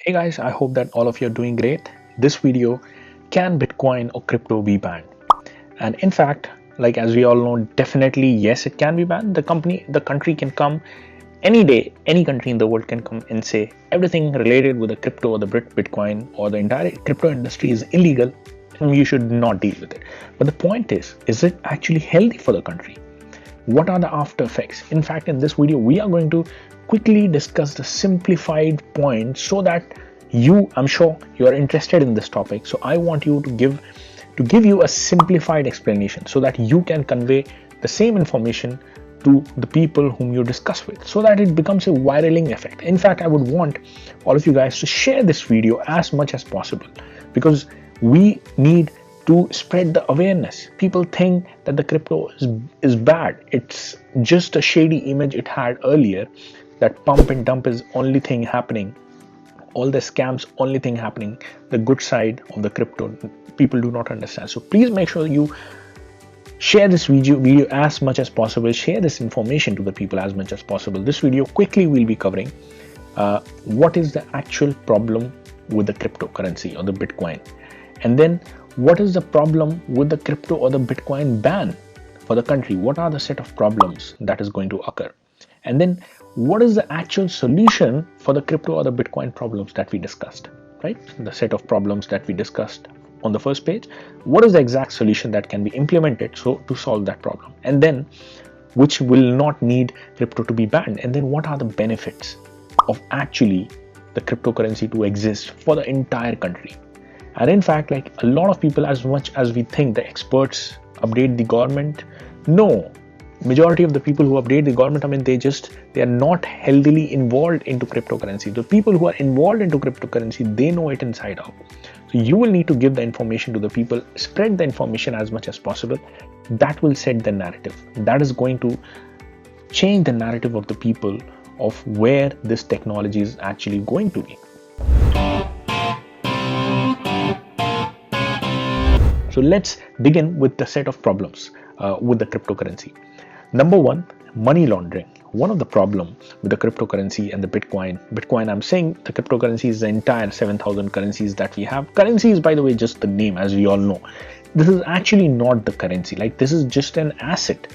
Hey guys, I hope that all of you are doing great. This video, can Bitcoin or crypto be banned? And in fact, like as we all know, definitely yes, it can be banned. The country can come any day, any country in the world can come and say everything related with the crypto or the Bitcoin or the entire crypto industry is illegal and you should not deal with it. But the point is it actually healthy for the country? What are the after effects? In fact, in this video, we are going to quickly discuss the simplified points so that I'm sure you are interested in this topic. So I want you to give you a simplified explanation so that you can convey the same information to the people whom you discuss with so that it becomes a viraling effect. In fact, I would want all of you guys to share this video as much as possible because we need to spread the awareness. People think that the crypto is bad. It's just a shady image it had earlier, that pump and dump is only thing happening, all the scams only thing happening. The good side of the crypto people do not understand. So please make sure you share this video as much as possible. Share this information to the people as much as possible. This video quickly will be covering what is the actual problem with the cryptocurrency or the Bitcoin, and then what is the problem with the crypto or the Bitcoin ban for the country. What are the set of problems that is going to occur, and then what is the actual solution for the crypto or the Bitcoin problems that we discussed, right? The set of problems that we discussed on the first page, what is the exact solution that can be implemented so to solve that problem, and then which will not need crypto to be banned, and then what are the benefits of actually the cryptocurrency to exist for the entire country. And in fact, like a lot of people, as much as we think the experts update the government, no, majority of the people who update the government, I mean, they are not healthily involved into cryptocurrency. The people who are involved into cryptocurrency, they know it inside out. So you will need to give the information to the people, spread the information as much as possible. That will set the narrative. That is going to change the narrative of the people of where this technology is actually going to be. So let's begin with the set of problems with the cryptocurrency. Number one, money laundering. One of the problem with the cryptocurrency and the Bitcoin, I'm saying the cryptocurrency is the entire 7,000 currencies that we have. Currency is, by the way, just the name, as we all know. This is actually not the currency. Like, this is just an asset.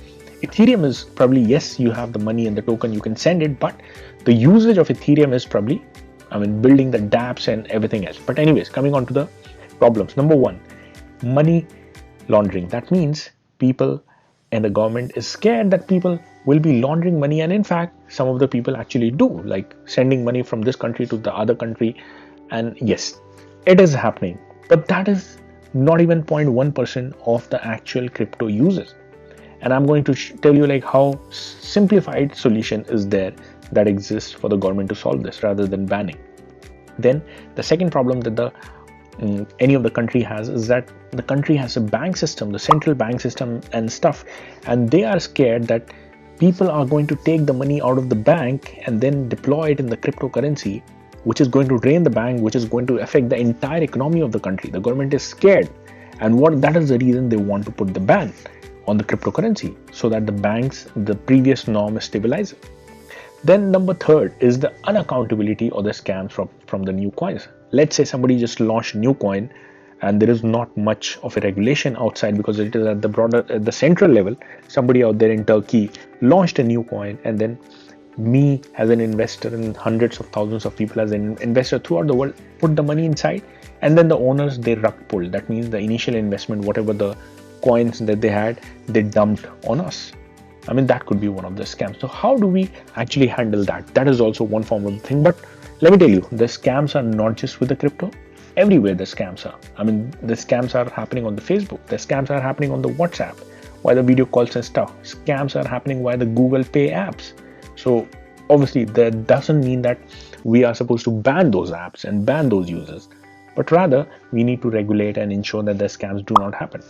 Ethereum is probably, yes, you have the money and the token, you can send it, but the usage of Ethereum is probably, I mean, building the dApps and everything else. But anyways, coming on to the problems. Number one, money laundering. That means people and the government is scared that people will be laundering money, and in fact some of the people actually do, like sending money from this country to the other country. And yes, it is happening, but that is not even 0.1% of the actual crypto users. And I'm going to tell you like how simplified solution is there that exists for the government to solve this rather than banning. Then the second problem that any of the country has is that the country has a bank system, the central bank system and stuff, and they are scared that people are going to take the money out of the bank and then deploy it in the cryptocurrency, which is going to drain the bank, which is going to affect the entire economy of the country. The government is scared, and that is the reason they want to put the ban on the cryptocurrency so that the previous norm is stabilizing. Then number third is the unaccountability or the scams from the new coins. Let's say somebody just launched a new coin and there is not much of a regulation outside because it is at the central level. Somebody out there in Turkey launched a new coin, and then me as an investor and hundreds of thousands of people as an investor throughout the world put the money inside, and then the owners, they rug pulled. That means the initial investment, whatever the coins that they had, they dumped on us. I mean, that could be one of the scams. So how do we actually handle that? That is also one form of the thing. But let me tell you, the scams are not just with the crypto. Everywhere the scams are. I mean, the scams are happening on the Facebook. The scams are happening on the WhatsApp, via the video calls and stuff. Scams are happening via the Google Pay apps. So obviously that doesn't mean that we are supposed to ban those apps and ban those users, but rather we need to regulate and ensure that the scams do not happen.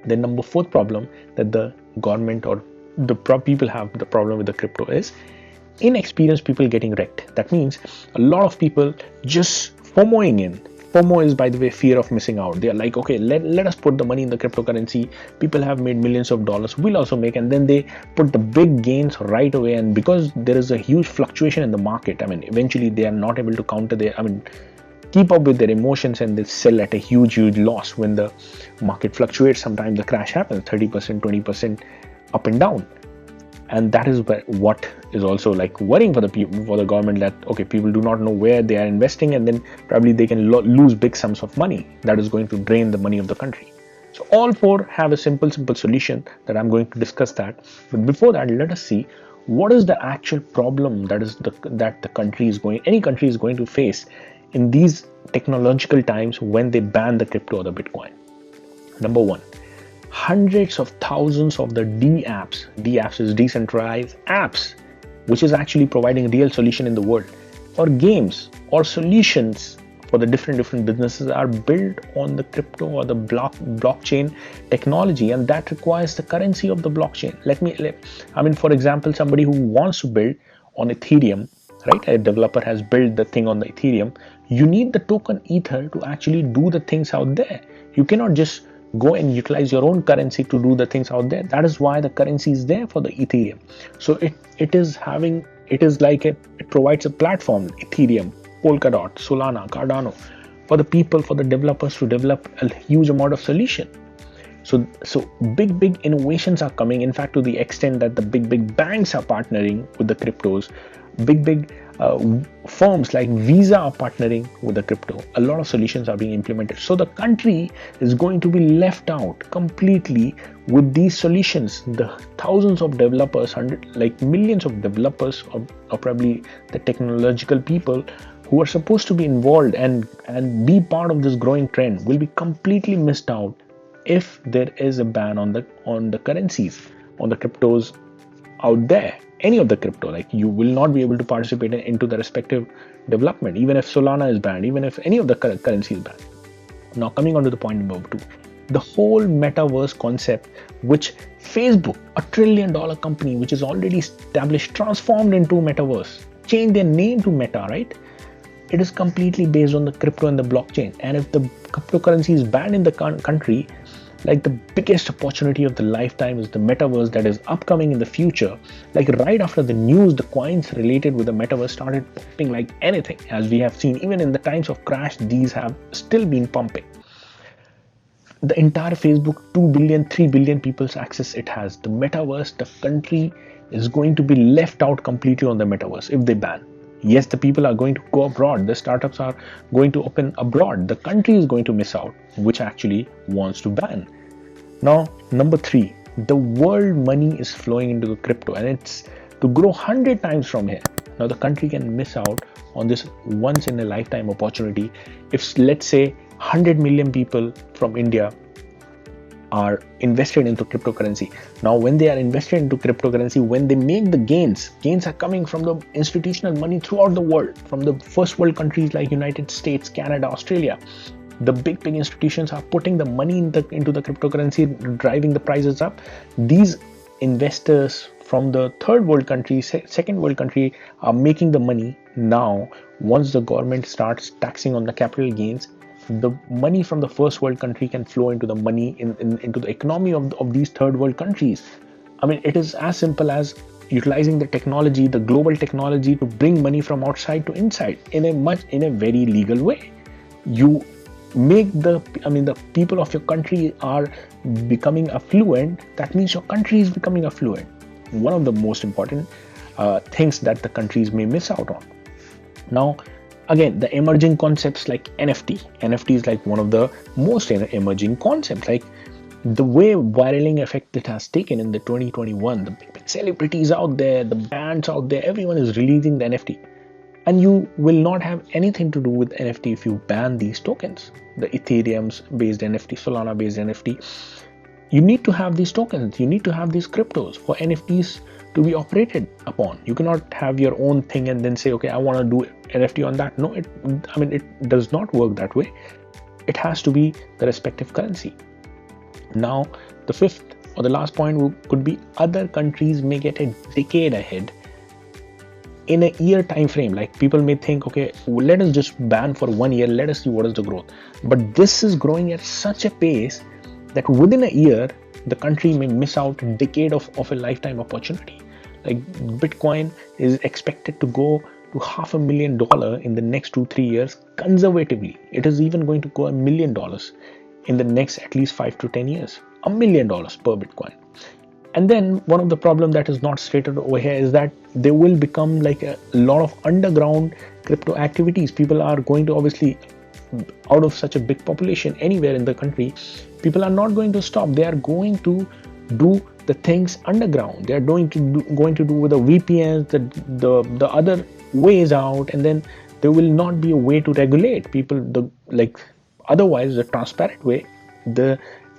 The number fourth problem that the government or the people have the problem with the crypto is inexperienced people getting wrecked. That means a lot of people just FOMOing in, FOMO is, by the way, fear of missing out. They are like, okay, let us put the money in the cryptocurrency. People have made millions of dollars. We'll also make, and then they put the big gains right away. And because there is a huge fluctuation in the market, I mean, eventually they are not able to counter keep up with their emotions, and they sell at a huge loss when the market fluctuates. Sometimes the crash happens 30%, 20% up and down. And that is what is also like worrying for the people, for the government, that okay, people do not know where they are investing, and then probably they can lose big sums of money that is going to drain the money of the country. So all four have a simple solution that I'm going to discuss that. But before that, let us see what is the actual problem that any country is going to face in these technological times when they ban the crypto or the Bitcoin. Number one, hundreds of thousands of the D-apps is decentralized apps, which is actually providing real solution in the world, or games or solutions for the different businesses are built on the crypto or the blockchain technology, and that requires the currency of the blockchain. For example, somebody who wants to build on Ethereum, right? A developer has built the thing on the Ethereum. You need the token Ether to actually do the things out there. You cannot just go and utilize your own currency to do the things out there. That is why the currency is there for the Ethereum. So it provides a platform, Ethereum, Polkadot, Solana, Cardano, for the people, for the developers to develop a huge amount of solution. So big innovations are coming. In fact, to the extent that the big banks are partnering with the cryptos, big firms like Visa are partnering with the crypto. A lot of solutions are being implemented. So the country is going to be left out completely with these solutions. The thousands of developers, millions of developers, or probably the technological people who are supposed to be involved and be part of this growing trend, will be completely missed out if there is a ban on the currencies, on the cryptos out there. Any of the crypto, like, you will not be able to participate into the respective development, even if Solana is banned, even if any of the currency is banned. Now, coming on to the point number two, the whole metaverse concept, which Facebook, $1 trillion company, which is already established, transformed into metaverse, changed their name to Meta, right? It is completely based on the crypto and the blockchain. And if the cryptocurrency is banned in the country, like, the biggest opportunity of the lifetime is the metaverse that is upcoming in the future. Like, right after the news, the coins related with the metaverse started pumping like anything. As we have seen, even in the times of crash, these have still been pumping. The entire Facebook, 2 billion, 3 billion people's access it has. The metaverse, the country is going to be left out completely on the metaverse if they ban. Yes, the people are going to go abroad. The startups are going to open abroad. The country is going to miss out, which actually wants to ban. Now, number three, the world money is flowing into the crypto, and it's to grow 100 times from here. Now, the country can miss out on this once in a lifetime opportunity if, let's say, 100 million people from India are invested into cryptocurrency. Now, when they are invested into cryptocurrency, when they make the gains are coming from the institutional money throughout the world, from the first world countries like United States, Canada, Australia. The big institutions are putting the money into the cryptocurrency, driving the prices up. These investors from the third world country, second world country, are making the money. Now, once the government starts taxing on the capital gains, the money from the first world country can flow into the money into the economy of these third world countries. I mean, it is as simple as utilizing the technology, the global technology, to bring money from outside to inside in a very legal way. You make the people of your country are becoming affluent. That means your country is becoming affluent. One of the most important things that the countries may miss out on. Now, again, the emerging concepts like NFT is like one of the most emerging concepts. Like, the way viraling effect it has taken in the 2021, the big celebrities out there, the bands out there, everyone is releasing the NFT. And you will not have anything to do with NFT if you ban these tokens, the Ethereum's based NFT, Solana based NFT. You need to have these tokens, you need to have these cryptos for NFTs to be operated upon. You cannot have your own thing and then say, okay, I want to do NFT on that. No, it does not work that way. It has to be the respective currency. Now, the fifth or the last point could be other countries may get a decade ahead in a year time frame. Like people may think, okay, well, let us just ban for 1 year, let us see what is the growth. But this is growing at such a pace that within a year the country may miss out a decade of a lifetime opportunity. Like Bitcoin is expected to go to $500,000 in the next 2-3 years conservatively. It is even going to go $1 million in the next at least 5 to 10 years. $1 million per Bitcoin. And then one of the problem that is not stated over here is that there will become like a lot of underground crypto activities. People are going to, obviously, out of such a big population anywhere in the country, people are not going to stop. They are going to do the things underground. They are going to do with the VPNs, the other ways out, and then there will not be a way to regulate people. Otherwise, the transparent way,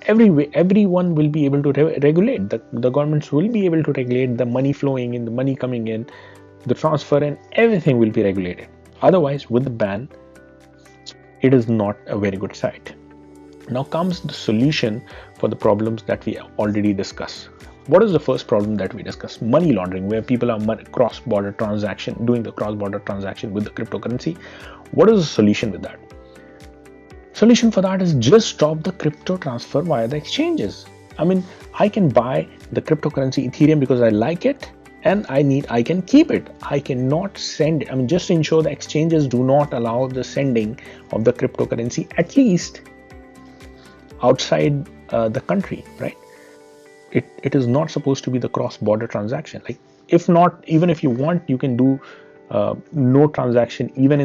everyone will be able to regulate. The governments will be able to regulate the money flowing in, the money coming in, the transfer, and everything will be regulated. Otherwise, with the ban, it is not a very good site. Now comes the solution for the problems that we already discussed. What is the first problem that we discussed? Money laundering, where people are cross-border transaction, doing the cross-border transaction with the cryptocurrency. What is the solution with that? Solution for that is just stop the crypto transfer via the exchanges. I mean, I can buy the cryptocurrency Ethereum because I like it and I can keep it. I cannot send it. I mean, just to ensure the exchanges do not allow the sending of the cryptocurrency, at least outside the country, right? It is not supposed to be the cross-border transaction. Like, if not, even if you want, you can do no transaction even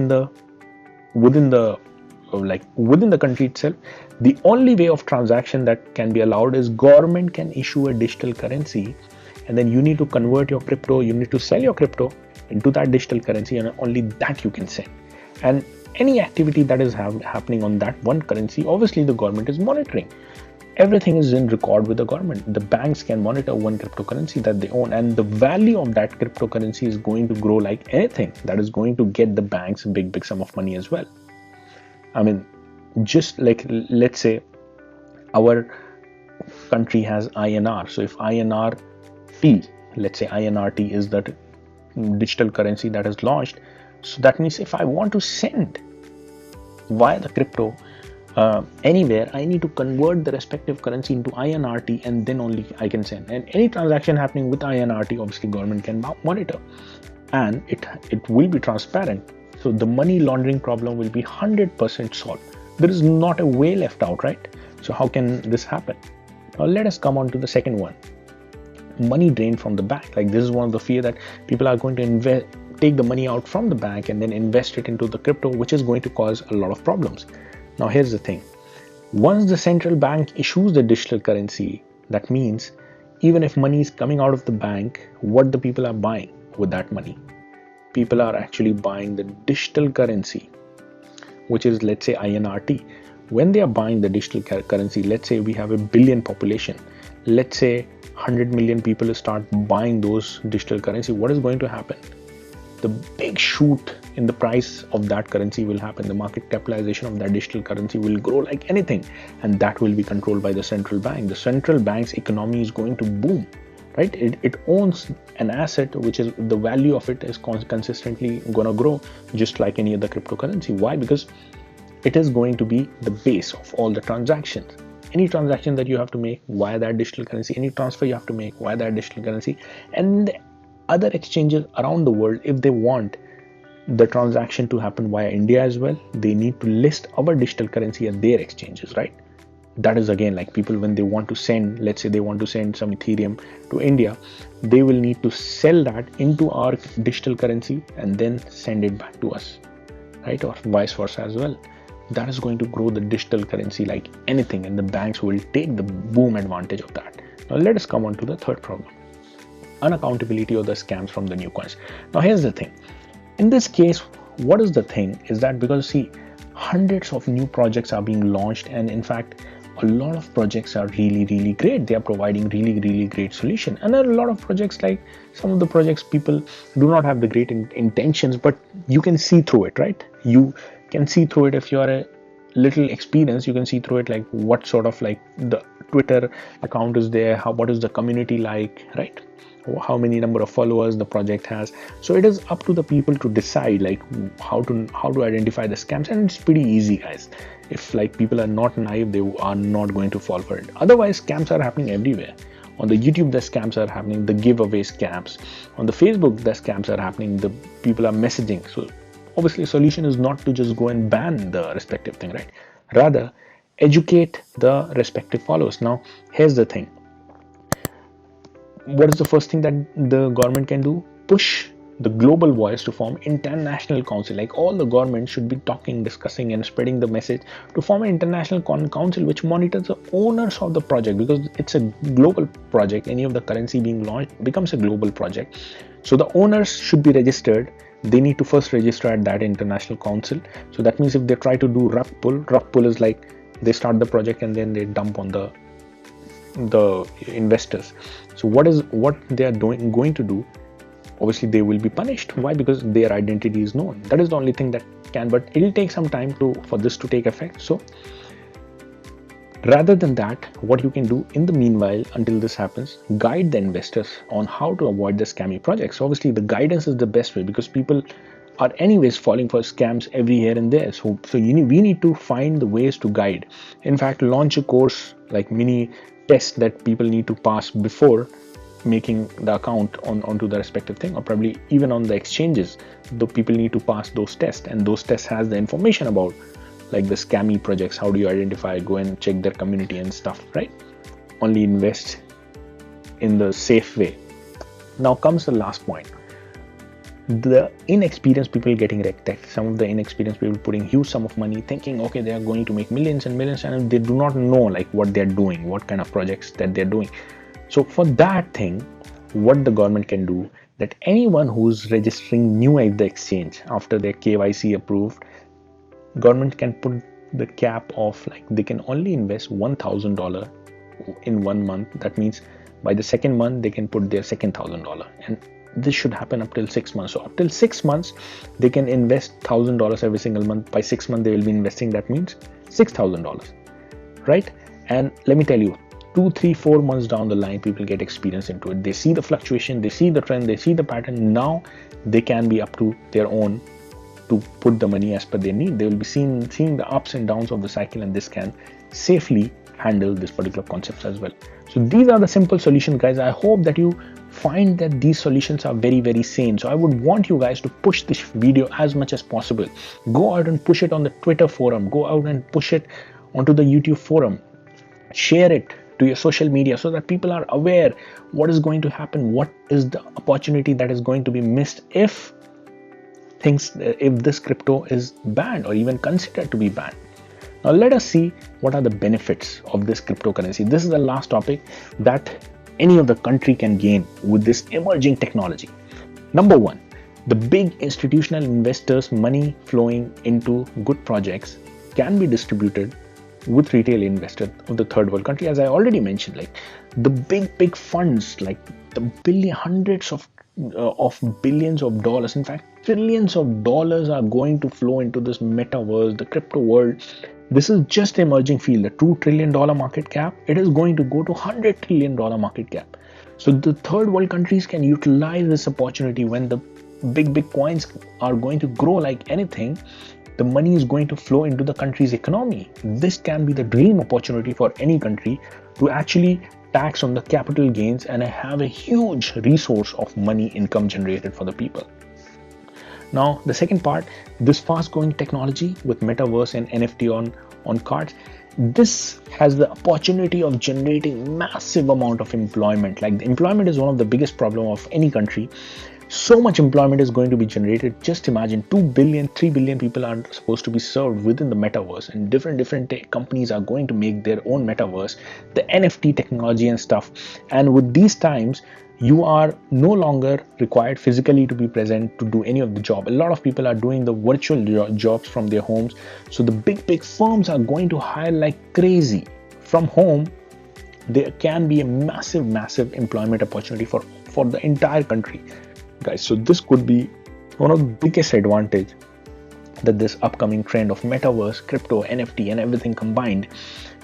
within the country itself. The only way of transaction that can be allowed is government can issue a digital currency, and then you need to convert your crypto, you need to sell your crypto into that digital currency, and only that you can send. And any activity that is happening on that one currency, obviously the government is monitoring. Everything is in record with the government. The banks can monitor one cryptocurrency that they own, and the value of that cryptocurrency is going to grow like anything. That is going to get the banks a big sum of money as well. I mean, just like, let's say our country has INR. So if INRT, let's say INRT is that digital currency that is launched. So that means if I want to send via the crypto anywhere, I need to convert the respective currency into INRT, and then only I can send. And any transaction happening with INRT, obviously government can monitor, and it will be transparent. So the money laundering problem will be 100% solved. There is not a way left out, right? So how can this happen? Now let us come on to the second one. Money drained from the bank. Like, this is one of the fear that people are going to take the money out from the bank and then invest it into the crypto, which is going to cause a lot of problems. Now here's the thing. Once the central bank issues the digital currency, that means even if money is coming out of the bank, what the people are buying with that money? People are actually buying the digital currency, which is, let's say, INRT. When they are buying the digital currency, let's say we have a billion population, let's say 100 million people start buying those digital currency, what is going to happen? The big shoot in the price of that currency will happen. The market capitalization of that digital currency will grow like anything, and that will be controlled by the central bank. The central bank's economy is going to boom, right? It owns an asset which is, the value of it is consistently going to grow, just like any other cryptocurrency. Why? Because it is going to be the base of all the transactions. Any transaction that you have to make via that digital currency, any transfer you have to make via that digital currency, and other exchanges around the world, if they want the transaction to happen via India as well, they need to list our digital currency at their exchanges, right? That is, again, like, people, when they want to send, let's say they want to send some Ethereum to India, they will need to sell that into our digital currency and then send it back to us, right? Or vice versa as well. That is going to grow the digital currency like anything, and the banks will take the boom advantage of that. Now let us come on to the third problem. Unaccountability of the scams from the new coins. Now here's the thing. In this case, what is the thing is that, because see, hundreds of new projects are being launched, and in fact a lot of projects are really great. They are providing really great solution, and there are a lot of projects, like some of the projects people do not have the great intentions, but you can see through it, right? You can see through it. If you are a little experienced, you can see through it, like what sort of, like, the Twitter account is there, what is the community like, right? how many number of followers the project has. So it is up to the people to decide like how to identify the scams, and it's pretty easy, guys. If like people are not naive, they are not going to fall for it. Otherwise, scams are happening everywhere. On the YouTube, the scams are happening, the giveaway scams. On the Facebook, the scams are happening, the people are messaging. So obviously a solution is not to just go and ban the respective thing, right? Rather, educate the respective followers. Now, here's the thing. What is the first thing that the government can do? Push the global voice to form international council. Like all the governments should be talking, discussing and spreading the message to form an international council which monitors the owners of the project, because it's a global project. Any of the currency being launched becomes a global project. So the owners should be registered. They need to first register at that international council. So that means if they try to do rug pull is like they start the project and then they dump on the investors. So what they are going to do, obviously they will be punished. Why? Because their identity is known. That is the only thing that can, but it'll take some time for this to take effect. So rather than that, what you can do in the meanwhile until this happens, guide the investors on how to avoid the scammy projects. Obviously the guidance is the best way, because people are anyways falling for scams every here and there. So we need to find the ways to guide. In fact, launch a course like mini test that people need to pass before making the account onto the respective thing, or probably even on the exchanges, the people need to pass those tests, and those tests has the information about like the scammy projects. How do you identify? Go and check their community and stuff, right? Only invest in the safe way. Now comes the last point. The inexperienced people getting wrecked. Some of the inexperienced people putting huge sum of money thinking, okay, they are going to make millions and millions, and they do not know like what they're doing, what kind of projects that they're doing. So for that thing, what the government can do, that anyone who's registering new at the exchange after their KYC approved, government can put the cap of like they can only invest $1,000 in 1 month. That means by the second month they can put their second $1,000, and this should happen up till 6 months. So up till 6 months they can invest $1,000 every single month. By 6 months they will be investing, that means $6,000, right? And let me tell you, 2, 3, 4 months down the line, people get experience into it. They see the fluctuation, they see the trend, they see the pattern. Now they can be up to their own to put the money as per their need. They will be seeing the ups and downs of the cycle, and this can safely handle this particular concepts as well. So these are the simple solutions, guys. I hope that you find that these solutions are very, very sane. So I would want you guys to push this video as much as possible. Go out and push it on the Twitter forum. Go out and push it onto the YouTube forum. Share it to your social media so that people are aware what is going to happen, what is the opportunity that is going to be missed if this crypto is banned or even considered to be banned. Now let us see what are the benefits of this cryptocurrency. This is the last topic that any of the country can gain with this emerging technology. Number one, the big institutional investors' money flowing into good projects can be distributed with retail investors of the third world country. As I already mentioned, like the big funds, like the hundreds of billions of dollars, in fact trillions of dollars are going to flow into this metaverse, the crypto world. This is just emerging field. The $2 trillion market cap, it is going to go to $100 trillion market cap. So the third world countries can utilize this opportunity. When the big coins are going to grow like anything, the money is going to flow into the country's economy. This can be the dream opportunity for any country to actually tax on the capital gains and have a huge resource of money income generated for the people. Now, the second part, this fast growing technology with metaverse and NFT on cards, this has the opportunity of generating massive amount of employment. Like the employment is one of the biggest problem of any country. So much employment is going to be generated. Just imagine 2 billion, 3 billion people are supposed to be served within the metaverse, and different companies are going to make their own metaverse, the NFT technology and stuff. And with these times, you are no longer required physically to be present to do any of the job. A lot of people are doing the virtual jobs from their homes. So the big firms are going to hire like crazy from home. There can be a massive employment opportunity for the entire country, guys. So this could be one of the biggest advantage that this upcoming trend of metaverse, crypto, NFT and everything combined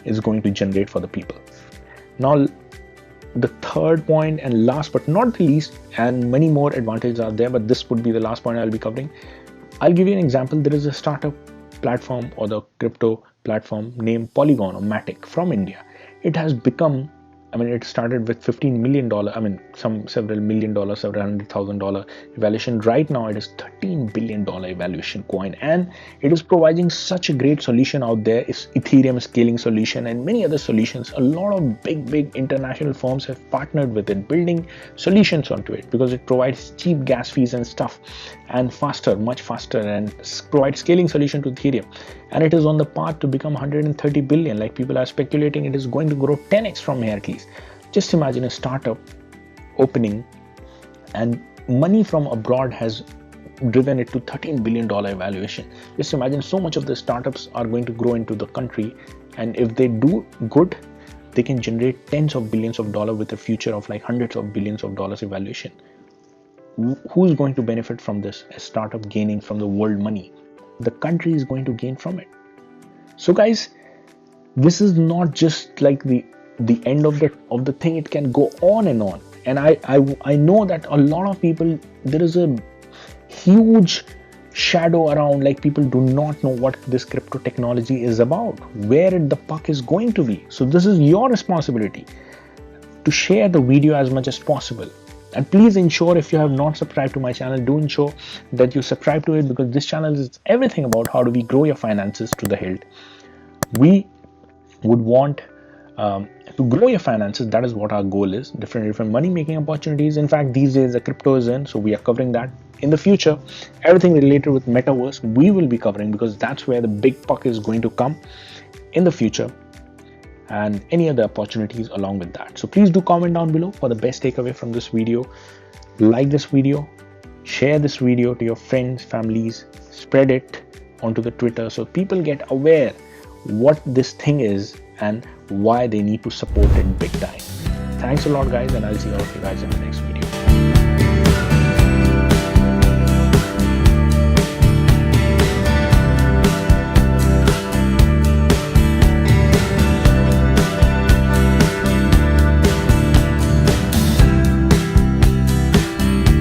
is going to generate for the people. Now the third point and last but not the least, and many more advantages are there, but this would be the last point I'll be covering. I'll give you an example. There is a startup platform or the crypto platform named Polygon or Matic from India. It has become, it started with $15 million, several $1 million, several $100,000 evaluation. Right now, it is $13 billion evaluation coin, and it is providing such a great solution out there. It's Ethereum scaling solution and many other solutions. A lot of big international firms have partnered with it, building solutions onto it because it provides cheap gas fees and stuff, and much faster, and provides scaling solution to Ethereum. And it is on the path to become 130 billion. Like, people are speculating it is going to grow 10x from here at least. Just imagine a startup opening, and money from abroad has driven it to $13 billion evaluation. Just imagine, so much of the startups are going to grow into the country, and if they do good, they can generate tens of billions of dollars with a future of like hundreds of billions of dollars evaluation. Who's going to benefit from this? A startup gaining from the world money. The country is going to gain from it. So guys, this is not just like the end of the thing. It can go on and on. And I know that a lot of people, there is a huge shadow around, like people do not know what this crypto technology is about, where the puck is going to be. So this is your responsibility to share the video as much as possible. And please ensure, if you have not subscribed to my channel, do ensure that you subscribe to it, because this channel is everything about how do we grow your finances to the hilt. We would want to grow your finances. That is what our goal is. Different money making opportunities. In fact, these days the crypto is in, so we are covering that. In the future, everything related with metaverse we will be covering, because that's where the big puck is going to come in the future, and any other opportunities along with that. So please do comment down below for the best takeaway from this video. Like this video, share this video to your friends, families, spread it onto the Twitter so people get aware what this thing is and why they need to support it big time. Thanks a lot guys, and I'll see all of you guys in the next video.